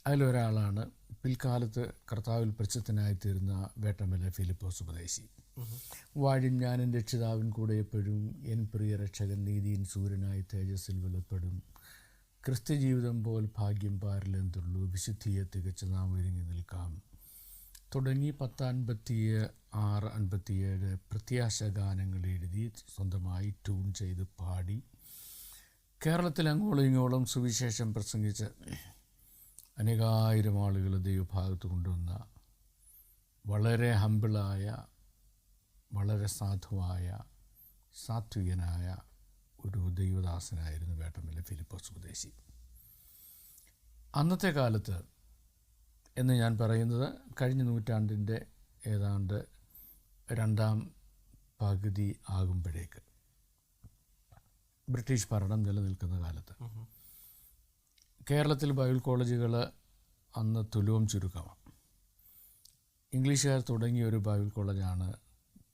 അതിലൊരാളാണ് പിൽക്കാലത്ത് കർത്താവിൽ പ്രസിദ്ധനായിത്തീരുന്ന വേട്ടമല ഫിലിപ്പോസ് ഉപദേശി. വാഴും ഞാനും രക്ഷിതാവിൻ കൂടെ എപ്പോഴും, എൻ പ്രിയ രക്ഷകൻ നീതിயின் സൂര്യനായി തേജസ്സിൽ വെളിപ്പെടും, ക്രിസ്ത്യജീവിതം പോൽ ഭാഗ്യം പാരിലെന്തുള്ളൂ, വിശുദ്ധിയെ തികച്ച് നാം ഒരുങ്ങി നിൽക്കാം തുടങ്ങി 1056-57 പ്രത്യാശ ഗാനങ്ങൾ എഴുതി സ്വന്തമായി ട്യൂൺ ചെയ്ത് പാടി കേരളത്തിൽ അങ്ങോളം ഇങ്ങോളം സുവിശേഷം പ്രസംഗിച്ച് അനേകായിരം ആളുകൾ ദൈവഭാഗത്ത് കൊണ്ടുവന്ന വളരെ ഹമ്പിളായ, വളരെ സാധുവായ, സാത്വികനായ ഒരു ദൈവദാസനായിരുന്നു വേട്ടമല ഫിലിപ്പോസ് ഉപദേശി. അന്നത്തെ കാലത്ത് എന്ന് ഞാൻ പറയുന്നത് കഴിഞ്ഞ നൂറ്റാണ്ടിൻ്റെ ഏതാണ്ട് രണ്ടാം പകുതി ആകുമ്പോഴേക്ക്, ബ്രിട്ടീഷ് ഭരണം നിലനിൽക്കുന്ന കാലത്ത് കേരളത്തിൽ ബൈബിൾ കോളേജുകൾ അന്ന് തുലവും ചുരുക്കമാണ്. ഇംഗ്ലീഷുകാർ തുടങ്ങിയ ഒരു ബൈബിൾ കോളേജാണ്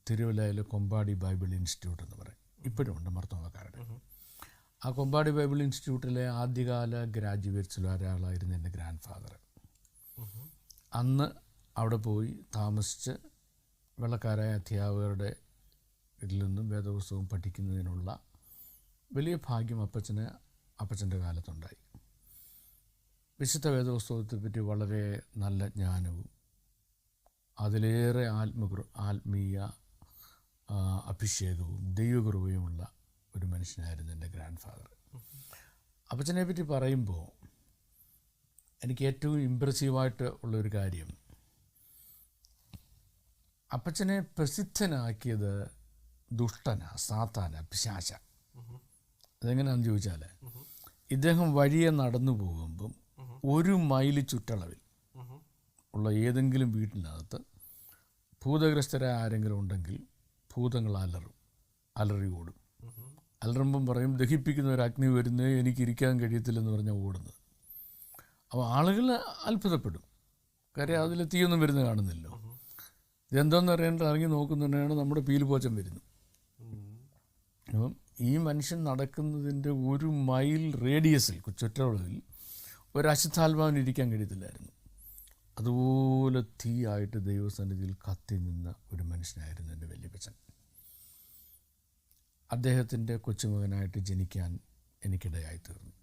തിരുവല്ലയിലെ കൊമ്പാടി ബൈബിൾ ഇൻസ്റ്റിറ്റ്യൂട്ട് എന്ന് പറയും. ഇപ്പോഴും ഉണ്ട് മർത്തോമക്കാരുടെ. ആ കൊമ്പാടി ബൈബിൾ ഇൻസ്റ്റിറ്റ്യൂട്ടിലെ ആദ്യകാല ഗ്രാജുവേറ്റ്സിൽ ഒരാളായിരുന്നു എൻ്റെ ഗ്രാൻഡ് ഫാദർ. അന്ന് അവിടെ പോയി താമസിച്ച് വെള്ളക്കാരായ അധ്യാപകരുടെ ഇതിൽ നിന്നും വേദപുസ്തകം പഠിക്കുന്നതിനുള്ള വലിയ ഭാഗ്യം അപ്പച്ചൻ്റെ കാലത്തുണ്ടായി. വിശുദ്ധ വേദപുസ്തകത്തെപ്പറ്റി വളരെ നല്ല ജ്ഞാനവും അതിലേറെ ആത്മീയ അഭിഷേകവും ദൈവകൃപയുമുള്ള ഒരു മനുഷ്യനായിരുന്നു എൻ്റെ ഗ്രാൻഡ് ഫാദർ. അപ്പച്ചനെ പറ്റി പറയുമ്പോൾ എനിക്ക് ഏറ്റവും ഇമ്പ്രസീവായിട്ട് ഉള്ളൊരു കാര്യം, അപ്പച്ചനെ പ്രസിദ്ധനാക്കിയത് സാത്താന, പിശാച. അതെങ്ങനെയാണെന്ന് ചോദിച്ചാൽ, ഇദ്ദേഹം വഴിയെ നടന്നു പോകുമ്പം 1 മൈൽ ചുറ്റളവിൽ ഉള്ള ഏതെങ്കിലും വീട്ടിനകത്ത് ഭൂതഗ്രസ്തരായ ആരെങ്കിലും ഉണ്ടെങ്കിൽ ഭൂതങ്ങൾ അലറി ഓടും. അലറുമ്പം പറയും, ദഹിപ്പിക്കുന്ന ഒരു അഗ്നി വരുന്നേ, എനിക്ക് ഇരിക്കാൻ കഴിയത്തില്ലെന്ന് പറഞ്ഞാൽ ഓടുന്നത്. അപ്പോൾ ആളുകൾ അത്ഭുതപ്പെടും, കാര്യം അതിൽ തീയൊന്നും വരുന്നത് കാണുന്നില്ലോ. ഇതെന്തോന്ന് അറിയാണ്ട് ഇറങ്ങി നോക്കുന്നുണ്ടെങ്കിൽ നമ്മുടെ പീലുപോച്ചം വരുന്നു. അപ്പം ഈ മനുഷ്യൻ നടക്കുന്നതിൻ്റെ 1 മൈൽ റേഡിയസിൽ ചുറ്റളവിൽ ഒരു അശുദ്ധാത്മാവിന് ഇരിക്കാൻ കഴിയത്തില്ലായിരുന്നു. അതുപോലെ തീയായിട്ട് ദൈവസന്നിധിയിൽ കത്തി നിന്ന ഒരു മനുഷ്യനായിരുന്നു എൻ്റെ വല്യപ്പച്ചൻ. അദ്ദേഹത്തിൻ്റെ കൊച്ചുമകനായിട്ട് ജനിക്കാൻ എനിക്കിടയായിത്തീർന്നു.